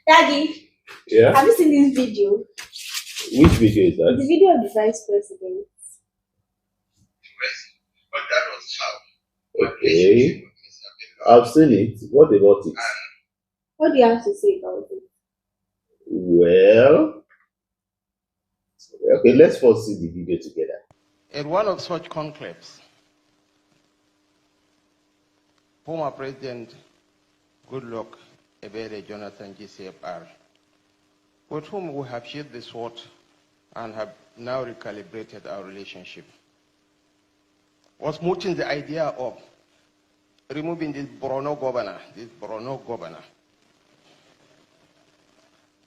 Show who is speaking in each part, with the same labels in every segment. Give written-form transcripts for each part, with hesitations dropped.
Speaker 1: Daddy,
Speaker 2: Yeah?
Speaker 1: have you seen this video?
Speaker 2: Which video is that?
Speaker 1: The video of the vice president.
Speaker 3: But that was how.
Speaker 2: Okay. I've seen it. What about it?
Speaker 1: What do you have to say about it?
Speaker 2: Well, okay, let's first see the video together.
Speaker 3: At one of such conclaves, former President Goodluck Ebele Jonathan GCFR, with whom we have shared the sword and have now recalibrated our relationship, was mooting the idea of removing this Borno governor,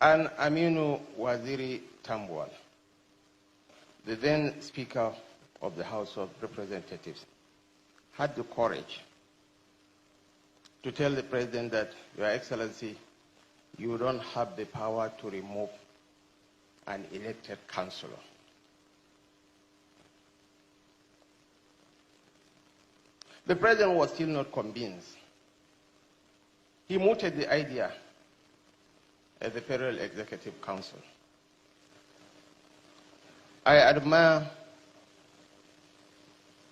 Speaker 3: and Aminu Waziri Tambuwal, the then Speaker of the House of Representatives, had the courage to tell the President that, Your Excellency, you don't have the power to remove an elected councillor. The President was still not convinced. He mooted the idea at the Federal Executive Council. I admire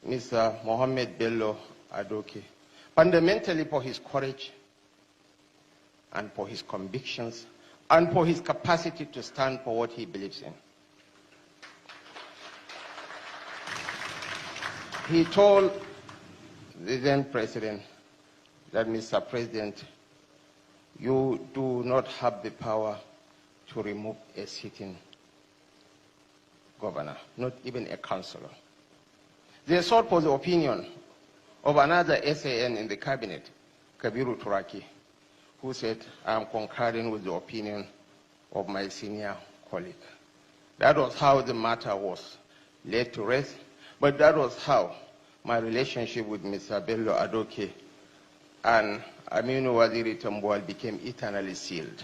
Speaker 3: Mr. Mohammed Bello Adoke fundamentally for his courage and for his convictions and for his capacity to stand for what he believes in. He told the then president that, Mr. President, you do not have the power to remove a sitting governor, not even a councillor. They sought for the opinion of another SAN in the cabinet, Kabiru Turaki, who said, I am concurring with the opinion of my senior colleague. That was how the matter was laid to rest, but that was how my relationship with Mr. Bello Adoke and Aminu Waziri Tambuwal became eternally sealed.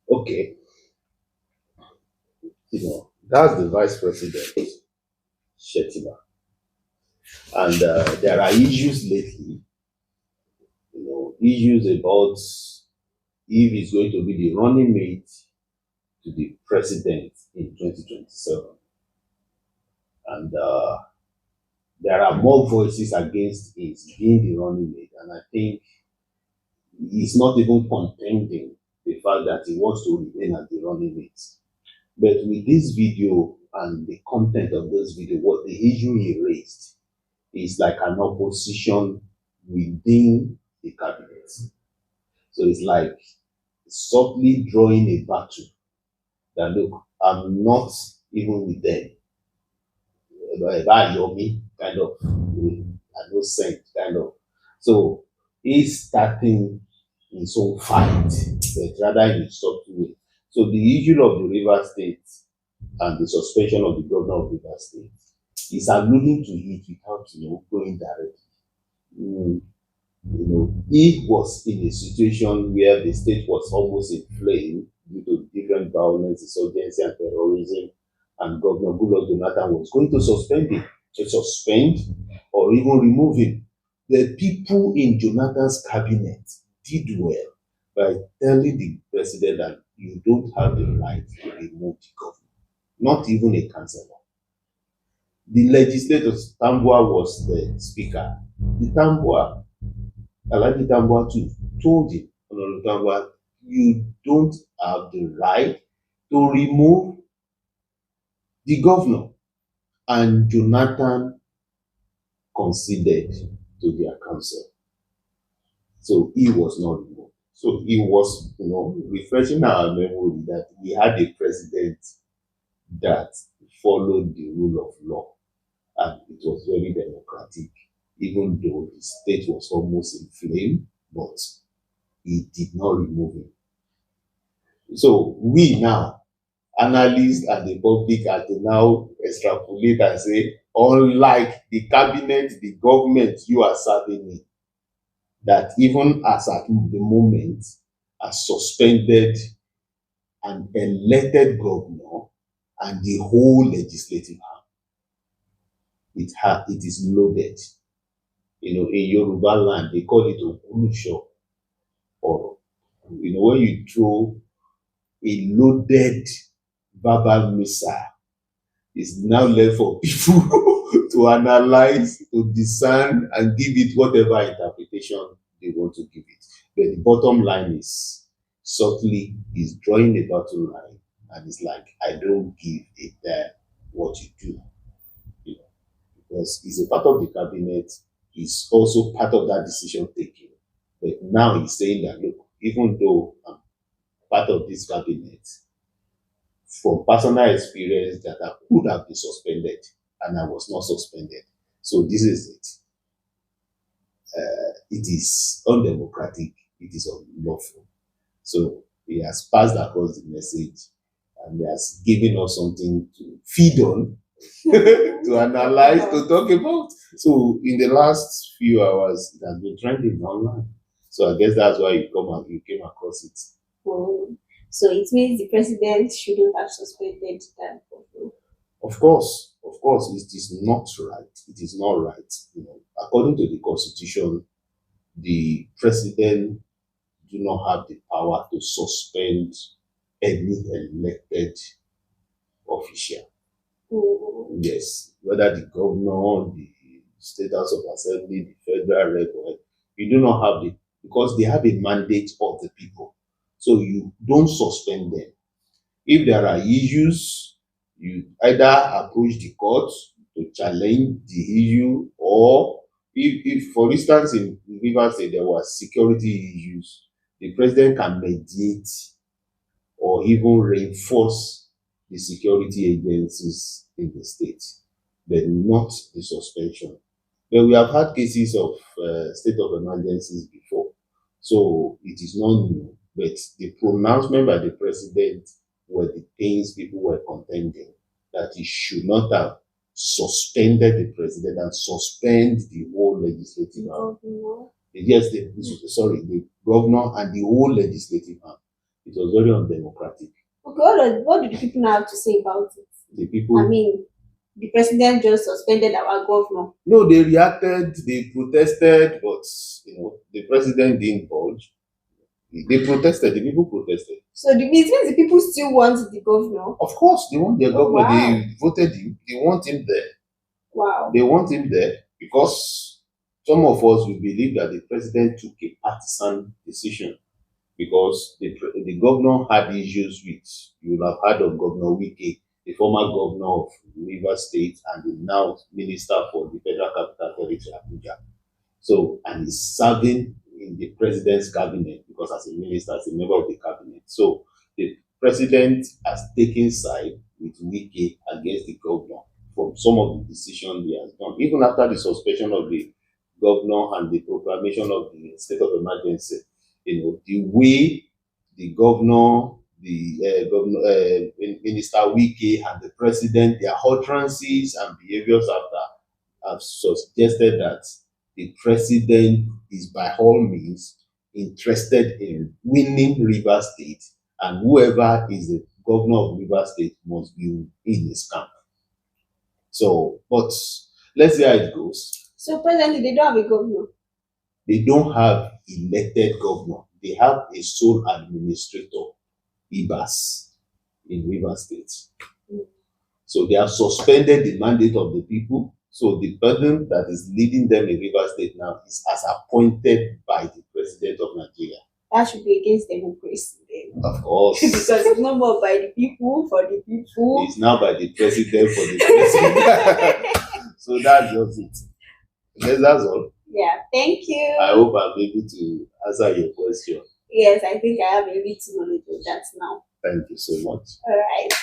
Speaker 2: Okay. That's the vice president, Shettima. And there are issues lately, issues about if he's going to be the running mate to the president in 2027. And there are more voices against his being the running mate. And I think he's not even contending the fact that he wants to remain as the running mate. But with this video and the content of this video, what the issue he raised is like an opposition within the cabinet. So it's like softly drawing a battle that, look, I'm not even with them. Yomi, kind of, I know saint, kind of. So he's starting his own fight, but rather in a subtle way. So the issue of the River State and the suspension of the governor of River State is alluding to it without going directly. He was in a situation where the state was almost in flame due to different violence, insurgency, and terrorism, and Governor Goodluck Jonathan was going to suspend or even remove him. The people in Jonathan's cabinet did well by telling the president that you don't have the right to remove the governor, not even a councillor. The legislator, Tambuwal, was the speaker. The Tambuwal, Alhaji Tambuwal too, told him, Tambuwal, you don't have the right to remove the governor. And Jonathan conceded to their counsel. So he was not removed. So he was, refreshing our memory that we had a president that followed the rule of law. And it was very democratic, even though the state was almost in flame, but he did not remove him. So we now, analysts and the public, are to now extrapolate and say, unlike the cabinet, the government you are serving in, that even as at the moment has suspended an elected governor and the whole legislative arm. It is loaded. In Yoruba land, they call it Okulusho. Or, when you throw a loaded verbal missile, it's now left for people to analyze, to discern, and give it whatever interpretation they want to give it. But the bottom line is, subtly, is drawing a battle line, and it's like, I don't give a damn what you do. Because he's a part of the cabinet, he's also part of that decision taking. But now he's saying that, look, even though I'm part of this cabinet, from personal experience, that I could have been suspended, and I was not suspended. So this is it. It is undemocratic, it is unlawful. So he has passed across the message, and he has given us something to feed on, to analyze, to talk about. So in the last few hours, it has been trending online. So I guess that's why you came across it.
Speaker 1: Oh. So it means the president shouldn't have suspended that governor.
Speaker 2: Of course, it is not right. It is not right. According to the Constitution, the president do not have the power to suspend any elected official. Yes, whether the governor, the state house of assembly, the federal rep, you do not have the, because they have a mandate of the people. So you don't suspend them. If there are issues, you either approach the court to challenge the issue, or if for instance, in Rivers State there was security issues, the president can mediate or even reinforce the security agencies in the state, but not the suspension. But we have had cases of state of emergencies before, so it is not new. But the pronouncement by the president were the things people were contending, that he should not have suspended the president and suspend the whole legislative arm. Yes, the governor and the whole legislative arm. It was very undemocratic.
Speaker 1: Okay, what do the people now have to say about it?
Speaker 2: The people,
Speaker 1: I mean, the president just suspended our governor.
Speaker 2: No, they reacted, they protested, but the president didn't budge. They protested, the people protested.
Speaker 1: So it means the people still want the governor?
Speaker 2: Of course, they want their governor.
Speaker 1: Wow.
Speaker 2: They voted him. They want him there.
Speaker 1: Wow.
Speaker 2: They want him there because some of us will believe that the president took a partisan decision, because the governor had issues with, you will have heard of Governor Wike, the former governor of Rivers State and the now minister for the Federal Capital Territory, Abuja. So, and he's serving in the president's cabinet, because as a minister, as a member of the cabinet. So the president has taken side with Wike against the governor from some of the decisions he has done, even after the suspension of the governor and the proclamation of the state of emergency. The way the governor, Minister Wike and the president, their utterances and behaviors after, have suggested that the president is by all means interested in winning Rivers State, and whoever is the governor of Rivers State must be in his camp. So, but let's see how it goes.
Speaker 1: So presently they don't have a governor?
Speaker 2: They don't have elected governor. They have a sole administrator, IBAS, in Rivers State. So they have suspended the mandate of the people. So the person that is leading them in Rivers State now is as appointed by the president of Nigeria.
Speaker 1: That should be against democracy then.
Speaker 2: Of course.
Speaker 1: Because it's no more by the people, for the people.
Speaker 2: It's now by the president for the president. So that's just it. Yes, that's all.
Speaker 1: Yeah, thank you.
Speaker 2: I hope I'm able to answer your question.
Speaker 1: Yes, I think I have a little knowledge of that now.
Speaker 2: Thank you so much.
Speaker 1: All right.